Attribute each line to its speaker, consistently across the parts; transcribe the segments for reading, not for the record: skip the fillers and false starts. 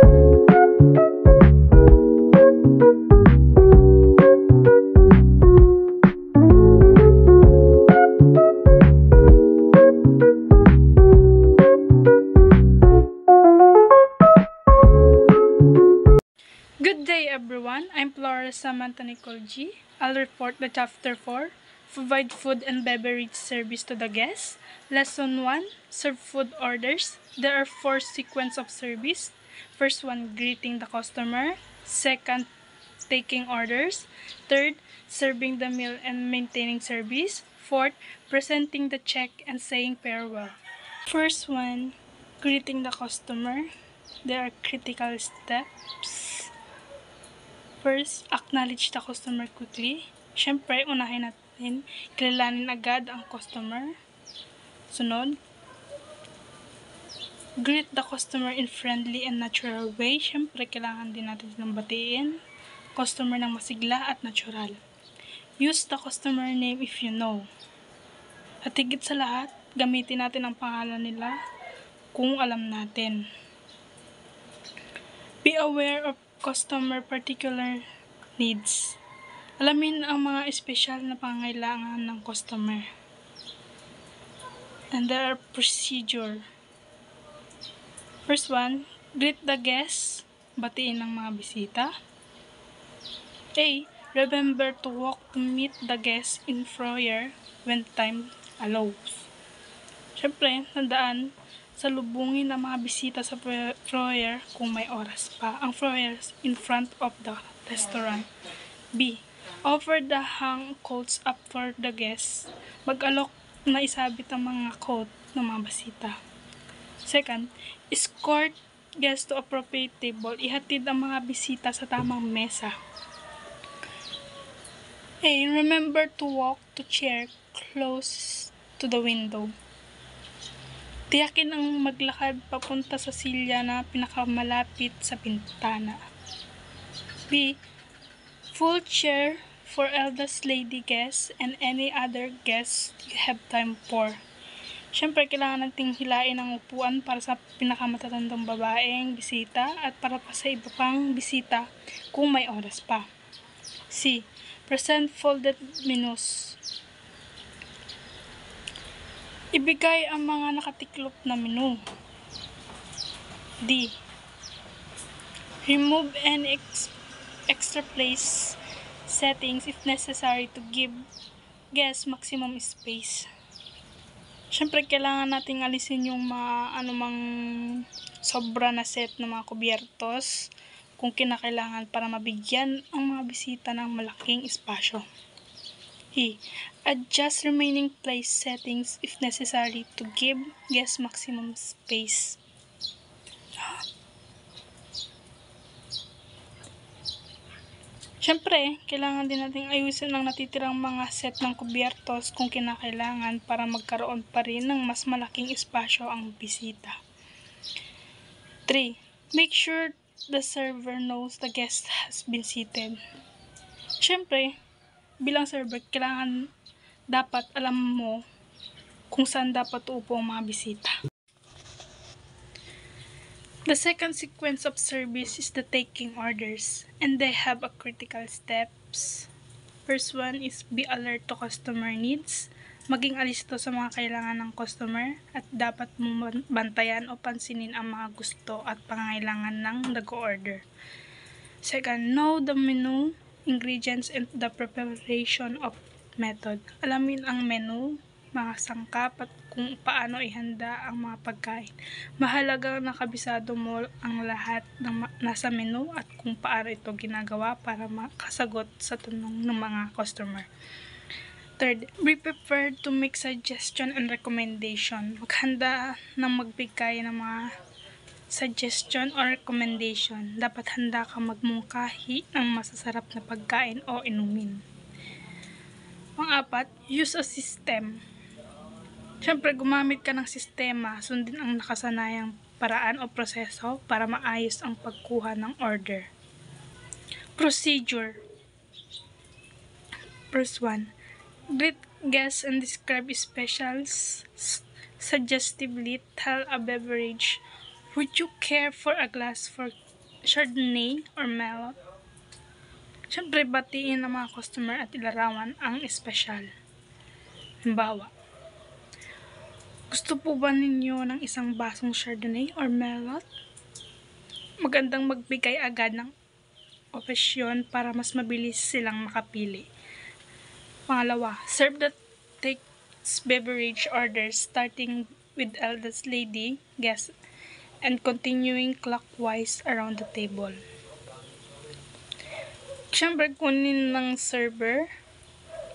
Speaker 1: Good day everyone, I'm Flora Samantha Nicole G. I'll report the Chapter 4, Provide Food and Beverage Service to the Guests. Lesson 1, Serve Food Orders. There are 4 sequences of service. First one, greeting the customer. Second, taking orders. Third, serving the meal and maintaining service. Fourth, presenting the check and saying farewell. First one, greeting the customer. There are critical steps. First, acknowledge the customer quickly. Siyempre, unahin natin, kilalanin agad ang customer. Sunod, greet the customer in friendly and natural way. Siyempre, kailangan din natin silang batiin. Customer ng masigla at natural. Use the customer name if you know. At higit sa lahat, gamitin natin ang pangalan nila kung alam natin. Be aware of customer particular needs. Alamin ang mga espesyal na pangangailangan ng customer. And there are procedure. First one, greet the guests. Batiin ang mga bisita. A. Remember to walk to meet the guests in foyer when time allows. Siyempre, tandaan, salubungin ang mga bisita sa foyer kung may oras pa. Ang foyer in front of the restaurant. B. Offer the hang coats up for the guests. Mag-alok na isabit ang mga coat ng mga bisita. Second, escort guests to appropriate table. Ihatid ang mga bisita sa tamang mesa. A. Remember to walk to chair close to the window. Tiyakin ang maglakad papunta sa silya na pinakamalapit sa bintana. B. Full chair for eldest lady guests and any other guests you have time for. Siyempre, kailangan nating hilain ang upuan para sa pinakamatatandang babaeng bisita at para pa sa iba pang bisita kung may oras pa. C. Present folded menus. Ibigay ang mga nakatiklop na menu. D. Remove any extra place settings if necessary to give guests maximum space. Siyempre, kailangan nating alisin yung mga anumang sobra na set ng mga kubyertos kung kinakailangan para mabigyan ang mga bisita ng malaking espasyo. E. Adjust remaining place settings if necessary to give guests maximum space. Siyempre, kailangan din natin ayusin ang natitirang mga set ng kubyertos kung kinakailangan para magkaroon pa rin ng mas malaking espasyo ang bisita. 3. Make sure the server knows the guest has been seated. Siyempre, bilang server, kailangan dapat alam mo kung saan dapat uupo ang mga bisita. The second sequence of service is the taking orders, and they have a critical steps. First one is be alert to customer needs. Maging alisto sa mga kailangan ng customer at dapat mo bantayan o pansinin ang mga gusto at pangangailangan ng nag-order. Second, know the menu, ingredients, and the preparation of method. Alamin ang menu, mga sangkap at kung paano ihanda ang mga pagkain. Mahalagang nakabisado mo ang lahat ng nasa menu at kung paano ito ginagawa para makasagot sa tanong ng mga customer. Third, be prepared to make suggestion and recommendation. Maghanda ng magbigay ng mga suggestion or recommendation. Dapat handa ka magmungkahi ng masasarap na pagkain o inumin. Pang-apat, use a system. Siyempre, gumamit ka ng sistema, sundin ang nakasanayang paraan o proseso para maayos ang pagkuha ng order. Procedure. First one, greet guests and describe specials. Suggestively tell a beverage Would you care for a glass for Chardonnay or Merlot? Siyempre, batiin ng mga customer at ilarawan ang espesyal. Halimbawa, gusto po ba ninyo ng isang basong Chardonnay or Merlot? Magandang magbigay agad ng opsyon para mas mabilis silang makapili. Pangalawa, serve the takes beverage orders starting with eldest lady, guest, and continuing clockwise around the table. Siyempre, kunin ng server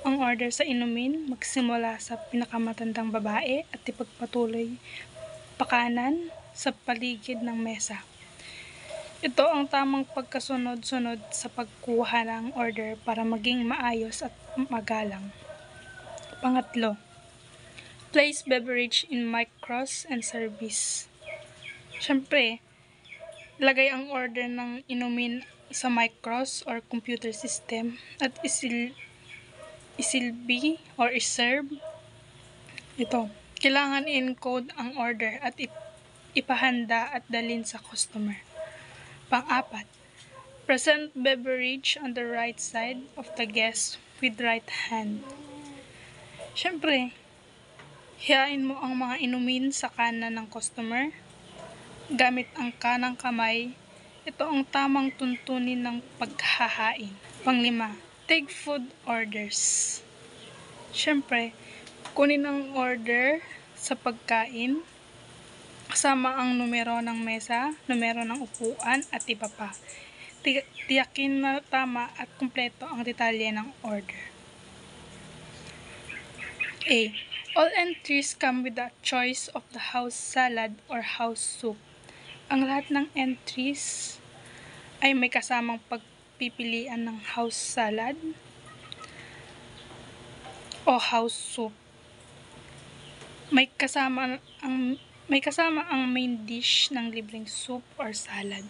Speaker 1: ang order sa inumin, magsimula sa pinakamatandang babae at ipagpatuloy pakanan sa paligid ng mesa. Ito ang tamang pagkasunod-sunod sa pagkuha ng order para maging maayos at magalang. Pangatlo, place beverage in micros and service. Siyempre, lagay ang order ng inumin sa micros or computer system at isilbi or iserve. Ito, kailangan i-encode ang order at ipahanda at dalhin sa customer. Pang-apat, present beverage on the right side of the guest with right hand. Siyempre, hiyain mo ang mga inumin sa kanan ng customer. Gamit ang kanang kamay, ito ang tamang tuntunin ng paghahain. Panglima, take food orders. Siyempre, kunin ang order sa pagkain, kasama ang numero ng mesa, numero ng upuan at iba pa. Tiyakin na tama at kumpleto ang detalye ng order. A. All entries come with a choice of the house salad or house soup. Ang lahat ng entries ay may kasamang pagpipilian ng house salad o house soup. May kasama ang main dish ng libreng soup or salad.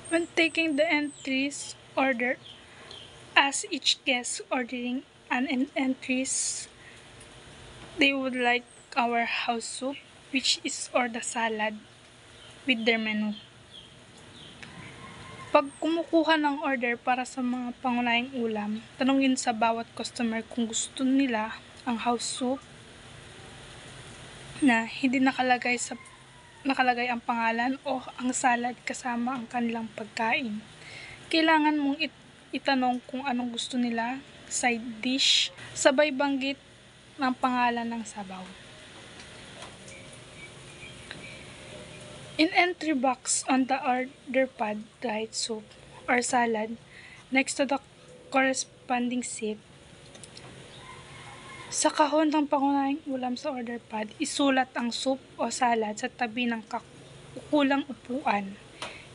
Speaker 1: When taking the entries order, ask each guest ordering an entries they would like our house soup, which is or the salad with their menu. Pag kumukuha ng order para sa mga pangunahing ulam, tanungin sa bawat customer kung gusto nila ang house soup na hindi nakalagay ang pangalan o ang salad kasama ang kanilang pagkain. Kailangan mong itanong kung anong gusto nila, side dish, sabay banggit ng pangalan ng sabaw. In entry box on the order pad, write soup or salad next to the corresponding seat. Sa kahon ng pangunahing ulam sa order pad, isulat ang soup o salad sa tabi ng kukulang upuan.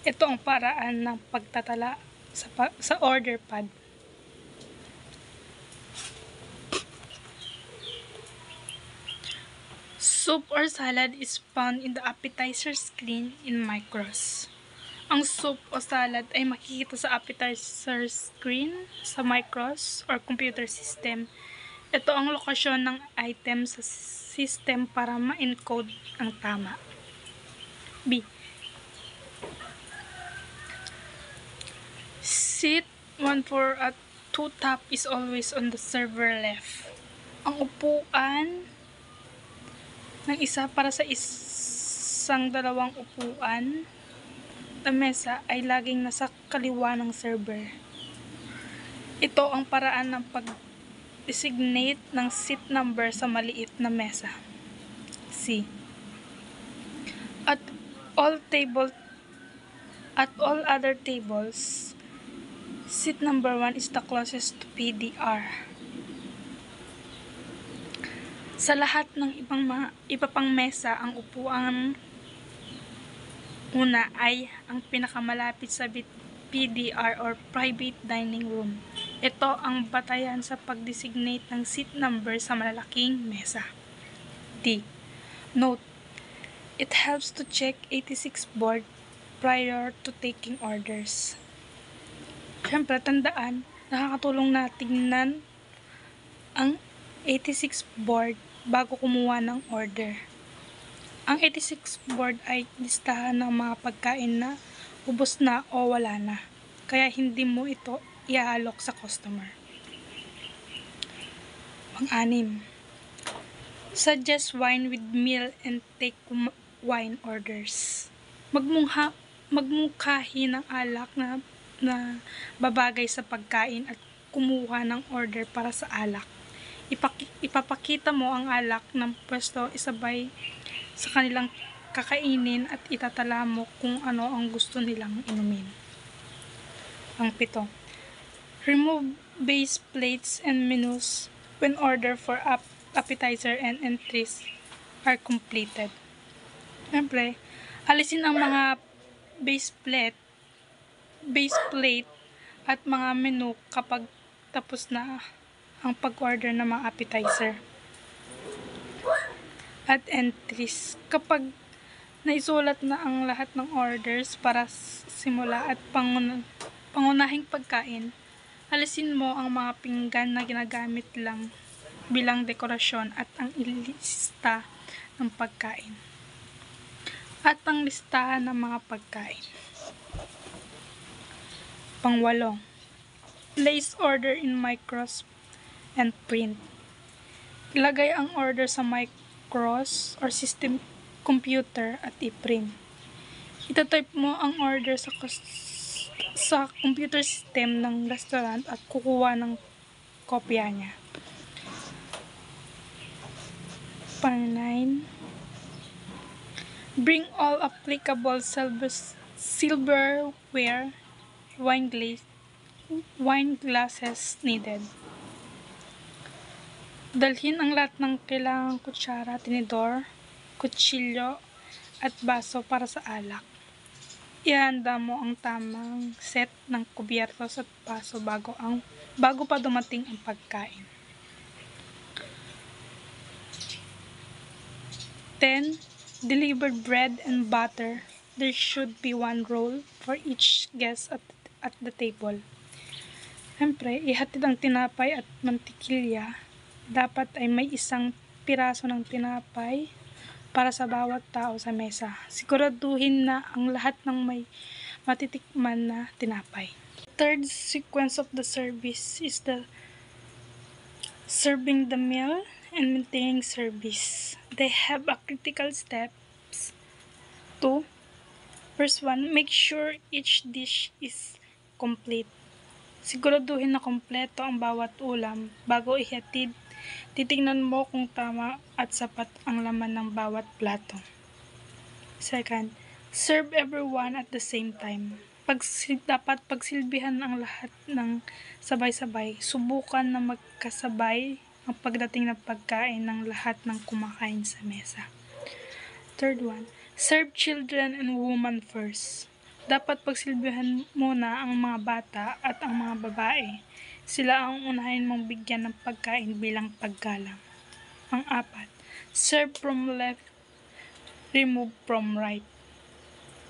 Speaker 1: Ito ang paraan ng pagtatala sa order pad. Soup or salad is found in the appetizer screen in micros. Ang soup o salad ay makikita sa appetizer screen sa micros or computer system. Ito ang lokasyon ng item sa system para ma-encode ang tama. B. Seat 1-4 at 2 top is always on the server left. Ang upuan ng isa para sa isang dalawang upuan na mesa ay laging nasa kaliwa ng server. Ito ang paraan ng designate ng seat number sa maliit na mesa. C. At all other tables, seat number 1 is the closest to PDR. Sa lahat ng iba pang mesa, ang upuan una ay ang pinakamalapit sa PDR or private dining room. Ito ang batayan sa pag-designate ng seat number sa malalaking mesa. D. Note: it helps to check 86 board prior to taking orders. Siyempre, tandaan, nakakatulong na tingnan ang 86 board bago kumuha ng order. Ang 86 board ay listahan ng mga pagkain na ubos na o wala na, kaya hindi mo ito iaalok sa customer. Pang-anim, suggest wine with meal and take wine orders. Magmungkahi ng alak na babagay sa pagkain at kumuha ng order para sa alak. Ipapakita mo ang alak ng pwesto isabay sa kanilang kakainin at itatala mo kung ano ang gusto nilang inumin. Pang-7, remove base plates and menus when order for appetizer and entries are completed. Siyempre, alisin ang mga base plate at mga menu kapag tapos na ang pag-order ng mga appetizer at entries. Kapag naisulat na ang lahat ng orders para simula at pangunahing pagkain, alisin mo ang mga pinggan na ginagamit lang bilang dekorasyon at ang ilista ng pagkain at ang listahan ng mga pagkain. Pang-8, place order in micros and print. Ilagay ang order sa micros or system computer at i-print. Itatype mo ang order sa computer system ng restaurant at kukuha ng kopya niya. Pang-9, bring all applicable silverware, wine glasses needed. Dalhin ang lahat ng kailangang kutsara, tinidor, kutsilyo, at baso para sa alak. Ihanda mo ang tamang set ng kubyertos at baso bago pa dumating ang pagkain. 10. Delivered bread and butter. There should be 1 roll for each guest at the table. Siyempre, ihatid ang tinapay at mantikilya. Dapat ay may 1 piraso ng tinapay para sa bawat tao sa mesa. Siguraduhin na ang lahat ng may matitikman na tinapay. Third sequence of the service is the serving the meal and maintaining service. They have a critical steps to. First one, make sure each dish is complete. Siguraduhin na kompleto ang bawat ulam bago ihatid. Titingnan mo kung tama at sapat ang laman ng bawat plato. Second, serve everyone at the same time. Dapat pagsilbihan ang lahat ng sabay-sabay. Subukan na magkasabay ang pagdating ng pagkain ng lahat ng kumakain sa mesa. Third one, serve children and women first. Dapat pagsilbihan muna ang mga bata at ang mga babae. Sila ang unahin mong bigyan ng pagkain bilang paggalang. Pang-4, serve from left, remove from right.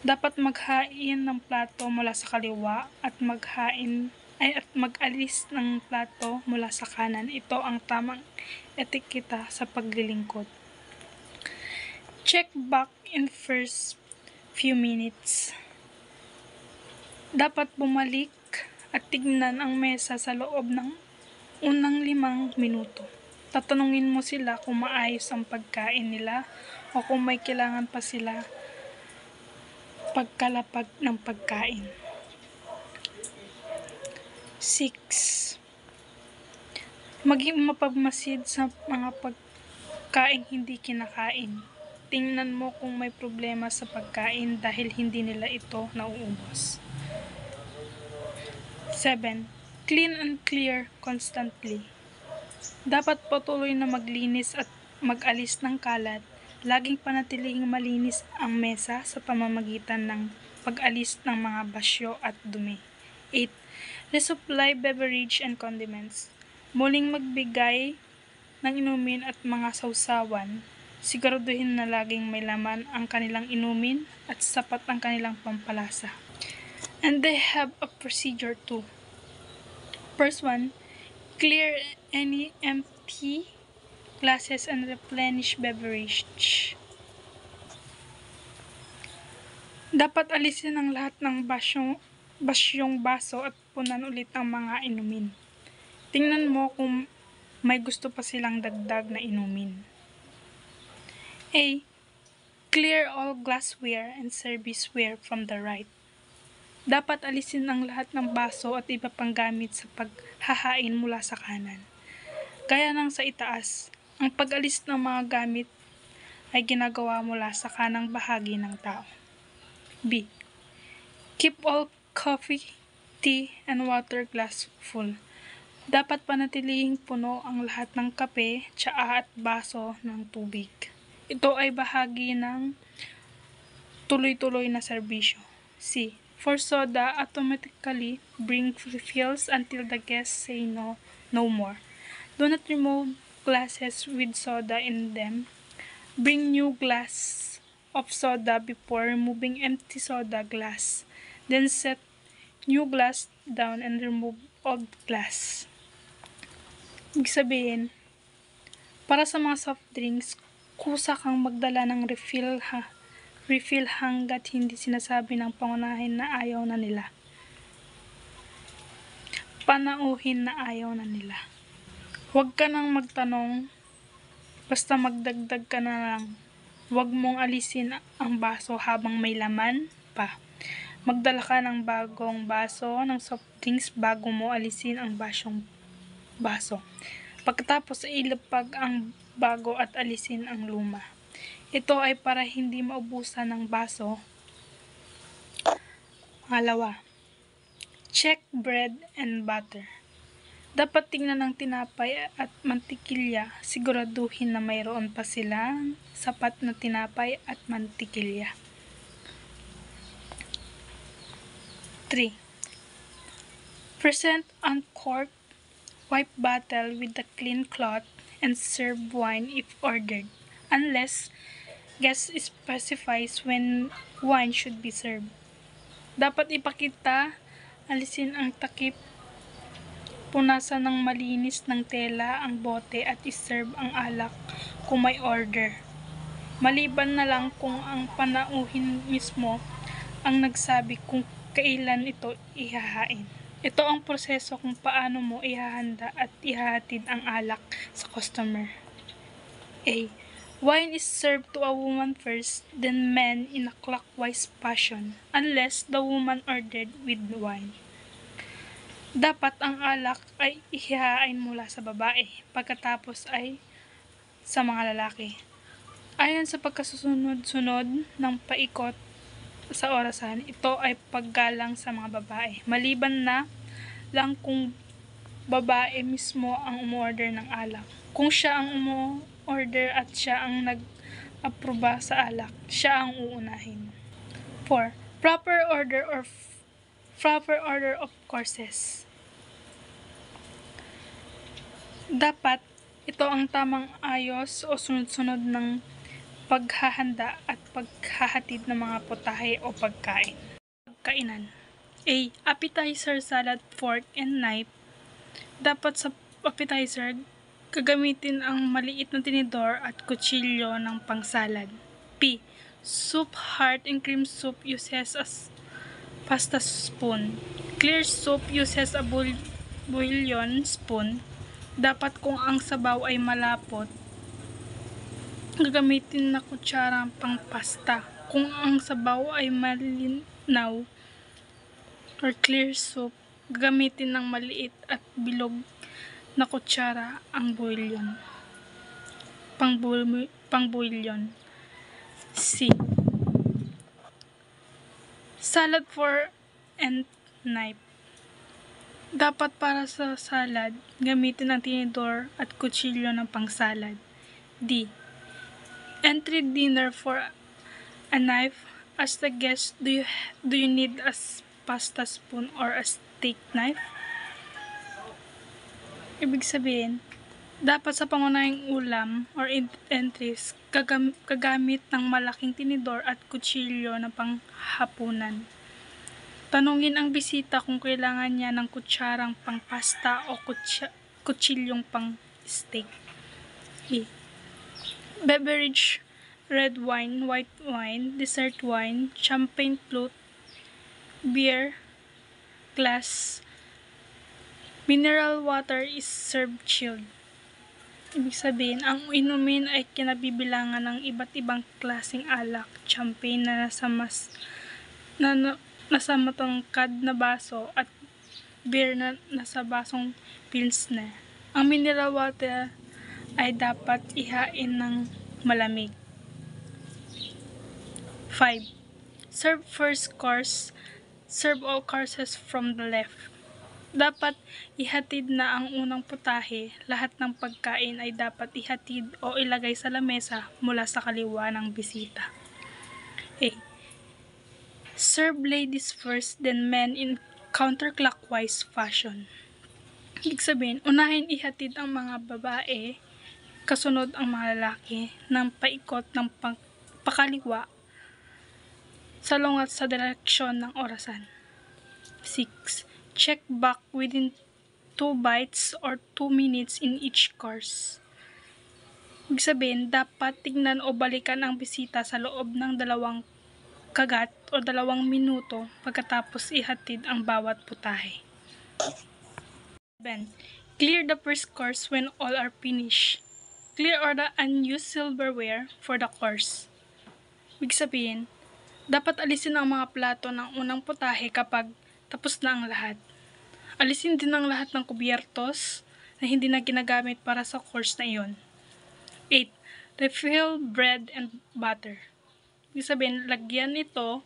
Speaker 1: Dapat maghain ng plato mula sa kaliwa at mag-alis ng plato mula sa kanan. Ito ang tamang etiketa sa paglilingkod. Check back in first few minutes. Dapat bumalik at tignan ang mesa sa loob ng unang 5 minuto. Tatanungin mo sila kung maayos ang pagkain nila o kung may kailangan pa sila pagkalapag ng pagkain. 6. Maging mapagmasid sa mga pagkain hindi kinakain. Tingnan mo kung may problema sa pagkain dahil hindi nila ito nauubos. 7. Clean and clear constantly. Dapat patuloy na maglinis at mag-alis ng kalat. Laging panatilihing malinis ang mesa sa pamamagitan ng pag-alis ng mga basyo at dumi. 8. Resupply beverage and condiments. Muling magbigay ng inumin at mga sausawan. Siguraduhin na laging may laman ang kanilang inumin at sapat ang kanilang pampalasa. And they have a procedure too. First one, clear any empty glasses and replenish beverage. Dapat alisin ang lahat ng basyong baso at punan ulit ang mga inumin. Tingnan mo kung may gusto pa silang dagdag na inumin. A. Clear all glassware and serviceware from the right. Dapat alisin ang lahat ng baso at iba pang gamit sa paghahain mula sa kanan. Gaya ng sa itaas, ang pag-alis ng mga gamit ay ginagawa mula sa kanang bahagi ng tao. B. Keep all coffee, tea, and water glass full. Dapat panatilihing puno ang lahat ng kape, tsaa at baso ng tubig. Ito ay bahagi ng tuloy-tuloy na serbisyo. C. For soda, automatically bring refills until the guests say no more. Do not remove glasses with soda in them. Bring new glass of soda before removing empty soda glass. Then set new glass down and remove old glass. Ibig sabihin, para sa mga soft drinks, kusa kang magdala ng refill hanggat hindi sinasabi ng pangunahin na ayaw na nila. Panauhin na ayaw na nila. Huwag ka nang magtanong, basta magdagdag ka na lang. Huwag mong alisin ang baso habang may laman pa. Magdala ka ng bagong baso ng soft drinks bago mo alisin ang baso. Pagkatapos ay ilapag ang bago at alisin ang luma. Ito ay para hindi maubusan ng baso. Pangalawa, check bread and butter. Dapat tingnan ang tinapay at mantikilya, siguraduhin na mayroon pa silang sapat na tinapay at mantikilya. 3. Present uncorked wipe bottle with a clean cloth and serve wine if ordered, unless guest specifies when wine should be served. Dapat ipakita, alisin ang takip, punasan ng malinis ng tela ang bote at iserve ang alak kung may order. Maliban na lang kung ang panauhin mismo ang nagsabi kung kailan ito ihahain. Ito ang proseso kung paano mo ihahanda at ihahatid ang alak sa customer. A. Wine is served to a woman first, then men in a clockwise fashion, unless the woman ordered with wine. Dapat ang alak ay ihahain mula sa babae, pagkatapos ay sa mga lalaki. Ayon sa pagkasusunod-sunod ng paikot sa orasan, ito ay paggalang sa mga babae. Maliban na lang kung babae mismo ang umorder ng alak. Kung siya ang umorder at siya ang nag-aproba sa alak, siya ang uunahin. 4. Proper order of courses. Dapat ito ang tamang ayos o sunod-sunod ng paghahanda at paghahatid ng mga putahe o pagkain. Pagkainan. A. Appetizer, salad, fork, and knife. Dapat sa appetizer, gagamitin ang maliit na tinidor at kutsilyo ng pangsalad. B. Soup, heart, and cream soup uses as pasta spoon. Clear soup uses a bouillon spoon. Dapat kung ang sabaw ay malapot, gagamitin na kutsara pang pasta. Kung ang sabaw ay malinaw or clear soup, gagamitin ng maliit at bilog na kutsara ang bouillon. Pang bouillon. C. Salad, fork, and knife. Dapat para sa salad, gamitin ang tinidor at kutsilyo ng pangsalad. D. Entry dinner for a knife. As the guest, do you need a pasta spoon or a steak knife? Ibig sabihin, dapat sa pangunahing ulam or entries, gagamit ng malaking tinidor at kutsilyo na panghapunan. Tanungin ang bisita kung kailangan niya ng kutsarang pang pasta o kutsilyong pang steak. E. Beverage red wine, white wine, dessert wine, champagne flute, beer, glass. Mineral water is served chilled. Ibig sabihin, ang inumin ay kinabibilangan ng iba't ibang klaseng alak, champagne na nasa matangkad na baso at beer na nasa basong pilsner. Ang mineral water ay dapat ihain ng malamig. 5. Serve first course. Serve all courses from the left. Dapat ihatid na ang unang putahe. Lahat ng pagkain ay dapat ihatid o ilagay sa lamesa mula sa kaliwa ng bisita. A. Serve ladies first, then men in counterclockwise fashion. Ibig sabihin, unahin ihatid ang mga babae, kasunod ang mga lalaki, ng paikot ng pakaliwa, salungat sa direksyon ng orasan. 6. Check back within 2 bites or 2 minutes in each course. Ibig sabihin, dapat tignan o balikan ang bisita sa loob ng 2 kagat o 2 minuto pagkatapos ihatid ang bawat putahe. 7. Clear the first course when all are finished. Clear all the unused silverware for the course. Ibig sabihin, dapat alisin ang mga plato ng unang putahe kapag tapos na ang lahat. Alisin din ang lahat ng kubyertos na hindi na ginagamit para sa course na iyon. 8. Refill bread and butter. Ibig sabihin, lagyan ito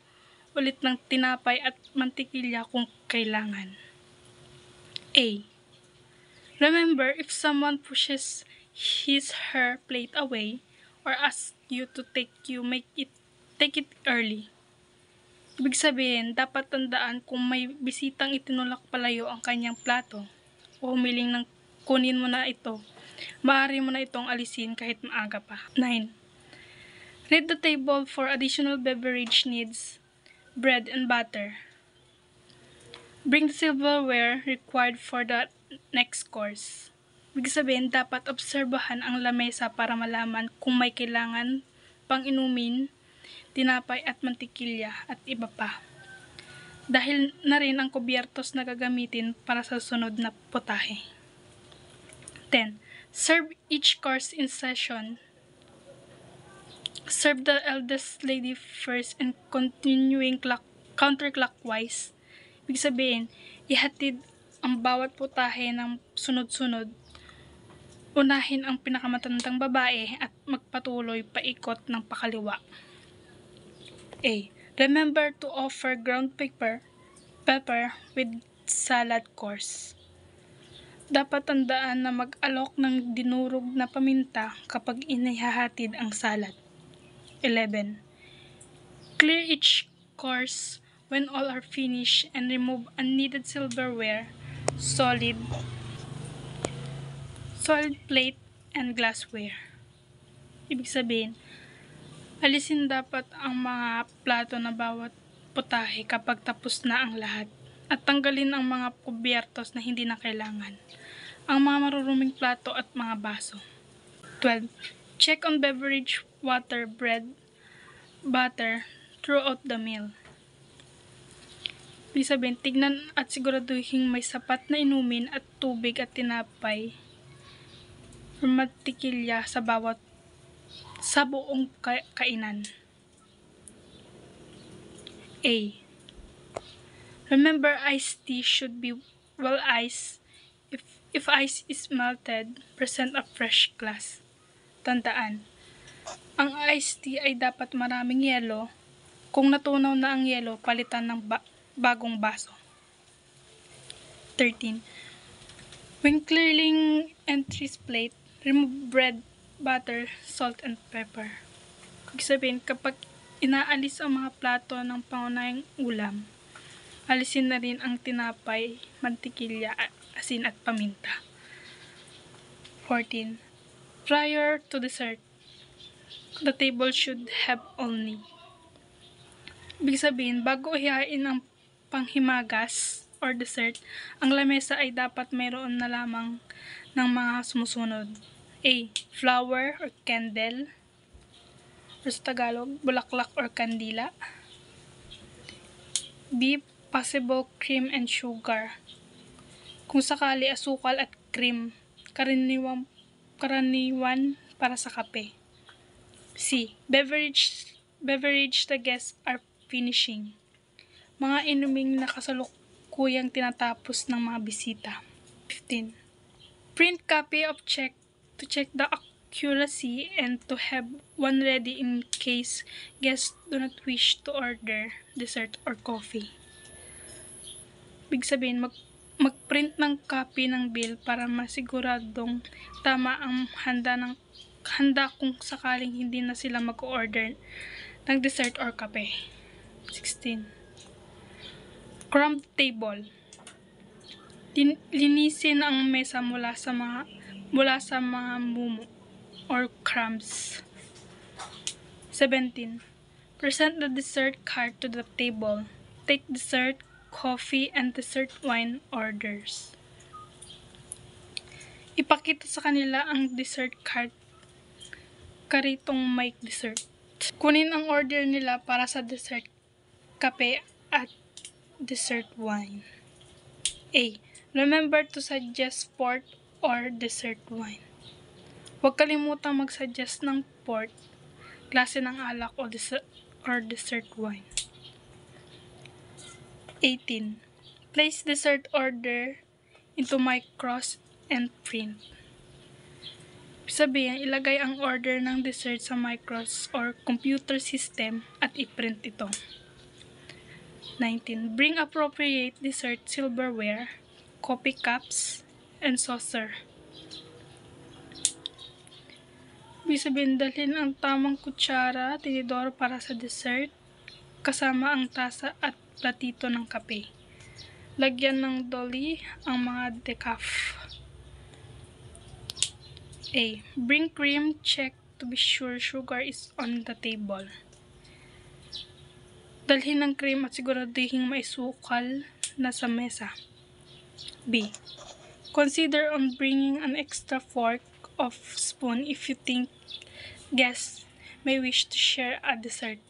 Speaker 1: ulit ng tinapay at mantikilya kung kailangan. A. Remember, if someone pushes his/her plate away or asks you to take it early. Ibig sabihin, dapat tandaan kung may bisitang itinulak palayo ang kanyang plato o humiling ng kunin mo na ito, maaari mo na itong alisin kahit maaga pa. 9. Read the table for additional beverage needs, bread and butter. Bring the silverware required for the next course. Ibig sabihin, dapat obserbahan ang lamesa para malaman kung may kailangan pang inumin, tinapay at mantikilya at iba pa. Dahil na rin ang kubyertos na gagamitin para sa sunod na putahe. 10. Serve each course in session. Serve the eldest lady first and continuing counterclockwise. Ibig sabihin, ihatid ang bawat putahe ng sunod-sunod. Unahin ang pinakamatandang babae at magpatuloy paikot ng pakaliwa. A. Remember to offer ground pepper with salad course. Dapat tandaan na mag-alok ng dinurog na paminta kapag inihahatid ang salad. 11. Clear each course when all are finished and remove unneeded silverware, solid plate, and glassware. Ibig sabihin, alisin dapat ang mga plato na bawat putahe kapag tapos na ang lahat at tanggalin ang mga kubyertos na hindi na kailangan, ang mga maruruming plato at mga baso. 12. Check on beverage, water, bread, butter throughout the meal. Ibig sabihin, tignan at siguraduhin may sapat na inumin at tubig at tinapay or mantikilya sa buong kainan. A. Remember, iced tea should be well iced. If ice is melted, present a fresh glass. Tandaan, ang iced tea ay dapat maraming yelo. Kung natunaw na ang yelo, palitan ng bagong baso. 13. When clearing entry's plate, remove bread, butter, salt, and pepper. Ibig sabihin, kapag inaalis ang mga plato ng pangunahing ulam, alisin na rin ang tinapay, mantikilya, asin at paminta. 14. Prior to dessert, the table should have only. Ibig sabihin, bago ihain ang panghimagas or dessert, ang lamesa ay dapat mayroon na lamang ng mga sumusunod. A. Flower or candle. or sa Tagalog, bulaklak or kandila. B. Possible cream and sugar. Kung sakali, asukal at cream, karaniwan para sa kape. C. Beverage the guests are finishing. Mga inuming na kasalukuyang tinatapos ng mga bisita. 15. Print copy of check to check the accuracy and to have one ready in case guests do not wish to order dessert or coffee. Ibig sabihin, mag-print ng copy ng bill para masiguradong tama ang handa kung sakaling hindi na sila mag-order ng dessert or kape. 16. Crumb table. Linisin ang mesa mula sa mga mumu or crumbs. 17. Present the dessert cart to the table. Take dessert, coffee, and dessert wine orders. Ipakita sa kanila ang dessert cart, karitong may dessert. Kunin ang order nila para sa dessert, kape, at dessert wine. A. Remember to suggest port or dessert wine. Huwag kalimutang mag-suggest ng port, klase ng alak or dessert wine. 18. Place dessert order into Micros and print. Sabihin, ilagay ang order ng dessert sa Micros or computer system at i-print ito. 19. Bring appropriate dessert silverware, coffee cups, and saucer. Ibig sabihin, dalhin ang tamang kutsara, tinidor para sa dessert, kasama ang tasa at platito ng kape. Lagyan ng dolly ang mga decaf. A. Bring cream, check to be sure sugar is on the table. Dalhin ng cream at siguraduhin maisukal na sa mesa. B. Consider on bringing an extra fork of spoon if you think guests may wish to share a dessert.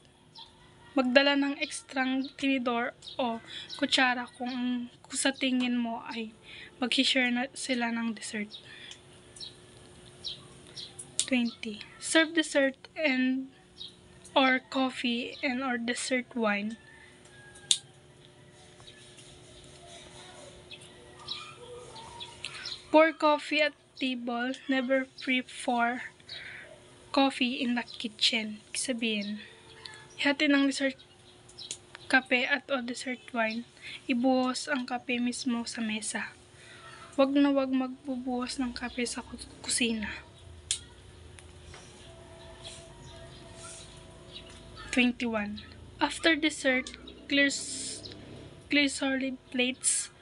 Speaker 1: Magdala ng ekstrang tinidor o kutsara kung sa tingin mo ay mag-share na sila ng dessert. 20. Serve dessert and or coffee and or dessert wine. Pour coffee at table, never pour coffee in the kitchen. Sabihin, ihati ng dessert kape at o dessert wine, ibuhos ang kape mismo sa mesa. Wag na wag magbubuhos ng kape sa kusina. 21. After dessert, clear solid plates,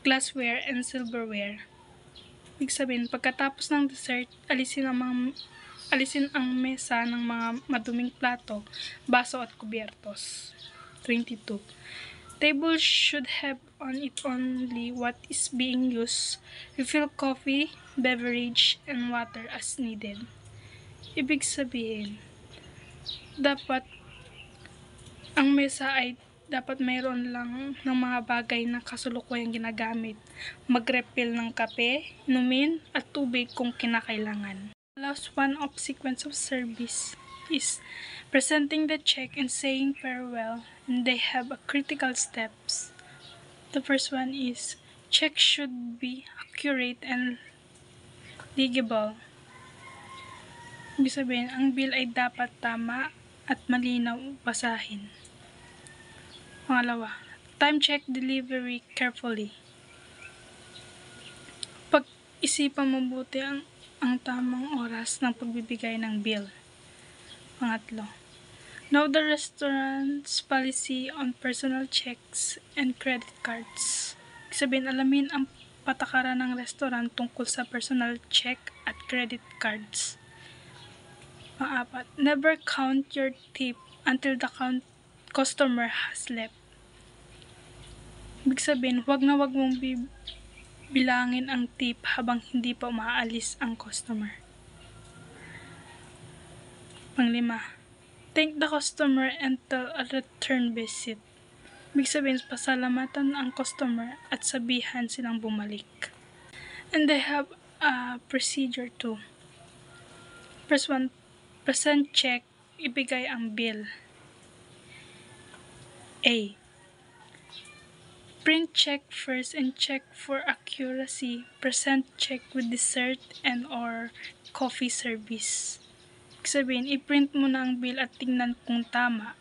Speaker 1: glassware, and silverware. Ibig sabihin, pagkatapos ng dessert, alisin ang mesa ng mga maduming plato, baso at kubyertos. 22. Table should have on it only what is being used. Refill coffee, beverage, and water as needed. Ibig sabihin, dapat ang mesa ay dapat mayroon lang ng mga bagay na kasalukuyang ginagamit. Mag-refill ng kape, inumin, at tubig kung kinakailangan. The last one of sequence of service is presenting the check and saying farewell, and they have a critical steps. The first one is check should be accurate and legible. Ibig sabihin, ang bill ay dapat tama at malinaw basahin. Pangalawa, time check delivery carefully. Pag-isipan mabuti ang tamang oras ng pagbibigay ng bill. Pangatlo, know the restaurant's policy on personal checks and credit cards. Sabihin, alamin ang patakaran ng restaurant tungkol sa personal check at credit cards. Pang-apat, never count your tip until the customer has left. Ibig sabihin, wag na wag mong bilangin ang tip habang hindi pa umaalis ang customer. Panglima, Thank the customer and tell a return visit. Ibig sabihin, pasalamatan ang customer at sabihan silang bumalik. And they have a procedure too. First one, present check, ibigay ang bill. A. Print check first and check for accuracy. Present check with dessert and or coffee service. Ibig sabihin, i-print mo na ang bill at tingnan kung tama.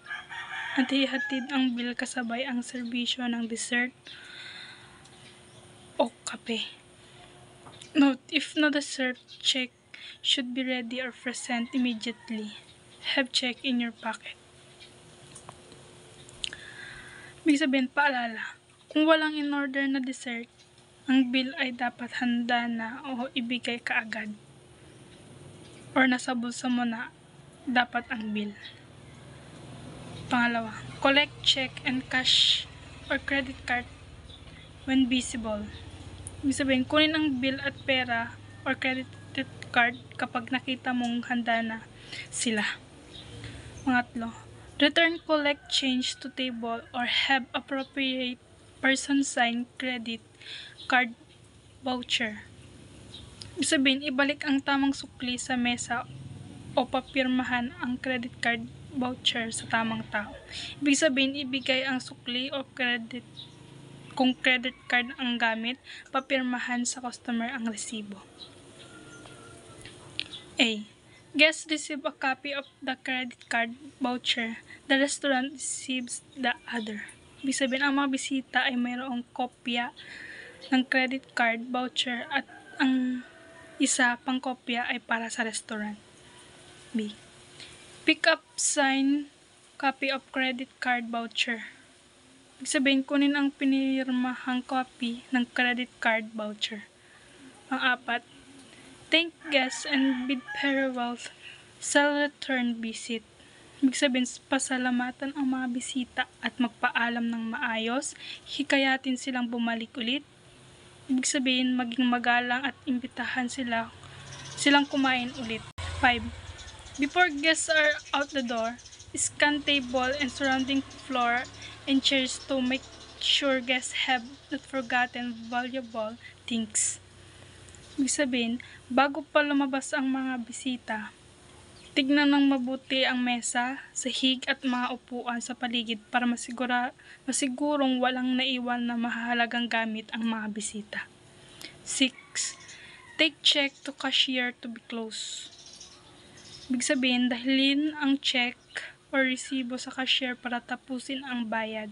Speaker 1: At ihatid ang bill kasabay ang serbisyo ng dessert o kape. Note, if no dessert, check should be ready or present immediately. Have check in your pocket. Ibig sabihin, paalala, kung walang in-order na dessert, ang bill ay dapat handa na o ibigay kaagad. Or nasa bulsa mo na dapat ang bill. Pangalawa, collect check and cash or credit card when visible. Ibig sabihin, kunin ang bill at pera or credit card kapag nakita mong handa na sila. Pangatlo, return collect change to table or have appropriate person sign credit card voucher. Ibig sabihin, ibalik ang tamang sukli sa mesa o papirmahan ang credit card voucher sa tamang tao. Ibig sabihin, ibigay ang sukli o credit. Kung credit card ang gamit, papirmahan sa customer ang resibo. A. Guest receive a copy of the credit card voucher. The restaurant receives the other. Ibig sabihin, ang mga bisita ay mayroong kopya ng credit card voucher at ang isa pang kopya ay para sa restaurant. B. Pick up sign copy of credit card voucher. Ibig sabihin, kunin ang pinirmahang copy ng credit card voucher. Pang-apat, thank guests and bid farewell sa return visit. Ibig sabihin, pasalamatan ang mga bisita at magpaalam ng maayos, hikayatin silang bumalik ulit. Ibig sabihin, maging magalang at imbitahan silang kumain ulit. 5. Before guests are out the door, scan table and surrounding floor and chairs to make sure guests have not forgotten valuable things. Ibig sabihin, bago pa lumabas ang mga bisita, tignan ng mabuti ang mesa, sahig at mga upuan sa paligid para masigurong walang naiwan na mahalagang gamit ang mga bisita. 6. Take check to cashier to be closed. Ibig sabihin, dahilin ang check o resibo sa cashier para tapusin ang bayad.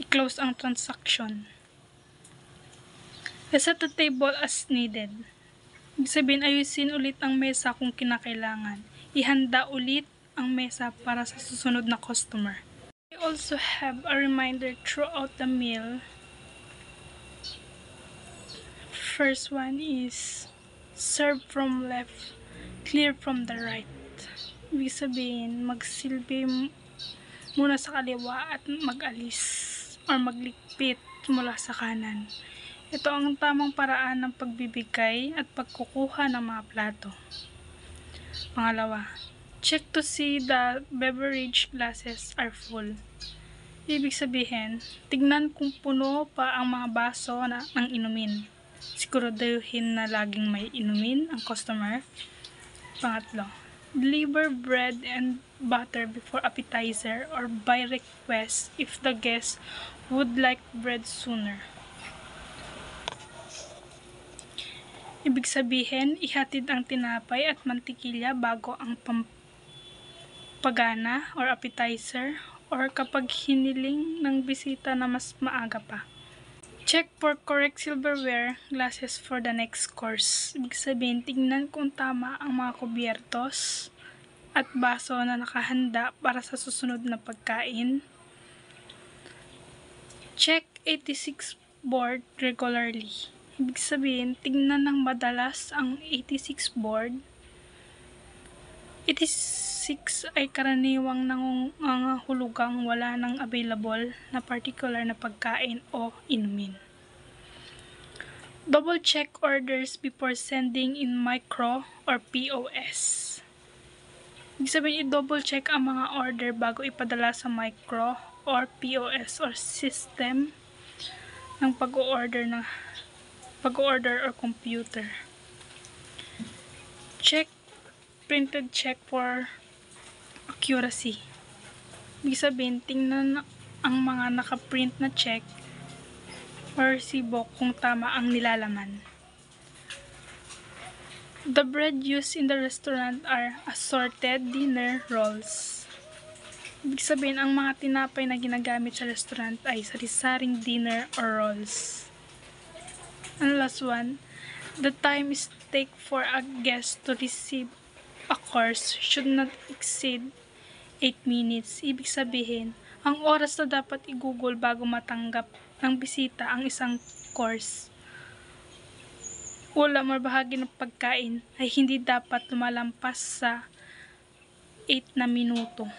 Speaker 1: I-close ang transaction. Reset the table as needed. Ibig sabihin, ayusin ulit ang mesa kung kinakailangan. Ihanda ulit ang mesa para sa susunod na customer. We also have a reminder throughout the meal. First one is serve from left, clear from the right. Ibig sabihin, magsilbi muna sa kaliwa at mag-alis or magligpit mula sa kanan. Ito ang tamang paraan ng pagbibigay at pagkukuha ng mga plato. Pangalawa, check to see the beverage glasses are full. Ibig sabihin, tignan kung puno pa ang mga baso ng inumin. Siguraduhin na laging may inumin ang customer. Pangatlo, deliver bread and butter before appetizer or by request if the guest would like bread sooner. Ibig sabihin, ihatid ang tinapay at mantikilya bago ang pampagana or appetizer or kapag hiniling ng bisita na mas maaga pa. Check for correct silverware glasses for the next course. Ibig sabihin, tignan kung tama ang mga kubyertos at baso na nakahanda para sa susunod na pagkain. Check 86 board regularly. Ibig sabihin, tignan ng madalas ang 86 board. 86 ay karaniwang nangangahulugang wala nang available na particular na pagkain o inumin. Double check orders before sending in micro or POS. Ibig sabihin, i-double check ang mga order bago ipadala sa micro or POS or system ng pag-order or computer. Printed check for accuracy. Ibig sabihin, tingnan ang mga nakaprint na check or resibo kung tama ang nilalaman. The bread used in the restaurant are assorted dinner rolls. Ibig sabihin, ang mga tinapay na ginagamit sa restaurant ay sari-saring dinner or rolls. And last one, the time is take for a guest to receive a course should not exceed 8 minutes. Ibig sabihin, ang oras na dapat i-google bago matanggap ng bisita ang isang course, ulam or bahagi ng pagkain ay hindi dapat lumalampas sa 8 na minuto.